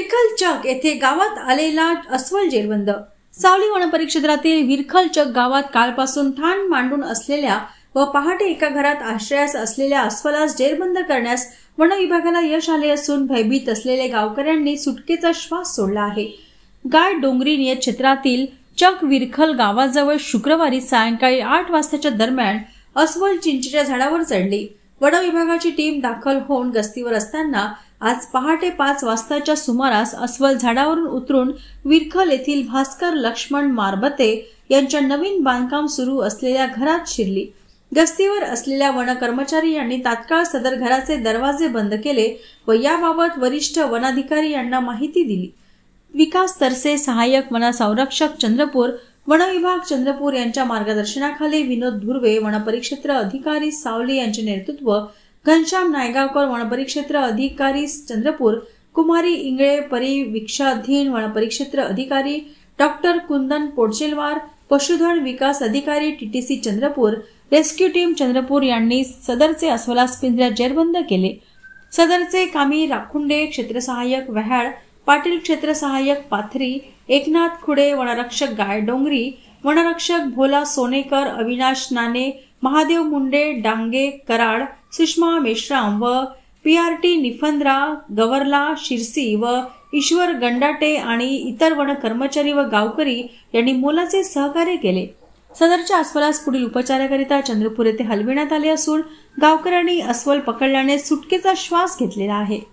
विरखलचक येथे गावात आलेला अस्वल जेरबंद। सावली वनपरिक्षेत्रातील विरखलचक गावात कालपासून ठाण मांडून असलेल्या व पहाटे एका घरात आश्रयास असलेल्या अस्वलास जेरबंद करण्यास वन विभागाला यश आले असून भयभीत असलेल्या गावकऱ्यांनी सुटकेचा श्वास सोडला आहे। गाय डोंगरी नियत क्षेत्रातील चक विरखल गावाजवळ शुक्रवारी सायंकाळी 8 वाजताच्या दरम्यान अस्वल चिंचेच्या झाडावर चढले। वन विभागाची टीम दाखल होऊन गस्तीवर असताना आज पहाटे 5 वाजताच्या सुमारास अस्वल झाडावरून उतरून विरखल येथील भास्कर लक्ष्मण मारबते यांच्या नवीन बांधकाम सुरू असलेल्या घरात शिरली। गस्तीवर असलेल्या वन कर्मचारी यांनी तात्काळ सदर घराचे दरवाजे बंद केले व याबाबत वरिष्ठ वनाधिकारी यांना माहिती दिली। विकास तरसे, सहाय्यक वन संरक्षक चंद्रपूर, वन विभाग चंद्रपूर यांच्या मार्गदर्शनाखाली विनोद धुर्वे वनपरिक्षेत्र अधिकारी सावली यांचे नेतृत्व, घनश्याम नायगावकर वनपरिक्षेत्र अधिकारी चंद्रपूर, कुमारी इंगळे परिवीक्षाधीन वनपरिक्षेत्र अधिकारी, डॉक्टर कुंदन पोडचेलवार पशुधन विकास अधिकारी TTC Chandrapur, rescue team Chandrapur यांनी सदरचे अस्वलास पिंजऱ्यात जेरबंद केले। सदरचे कामी राखुंडे, क्षेत्रसहाय्यक व्याहाळ पाटील, क्षेत्रसहाय्यक पाथरी, एकनाथ खुडे, वनरक्षक गाय डोंगरी, वनरक्षक भोला सोनेकर, अविनाश नाने, महादेव मुंडे, डांगे कराड, सुषमा मेश्राम व पीआरटी निफंद्रा, गवरला शिरसी व ईश्वर गंडाटे आणि इतर वन कर्मचारी व गावकरी यांनी मोलाचे सहकार्य केले। सदरच्या अस्वलास पुढील उपचाराकरिता चंद्रपूर येथे हलविण्यात आले असून गावकऱ्यांनी अस्वल पकडल्याने सुटकेचा श्वास घेतलेला आहे।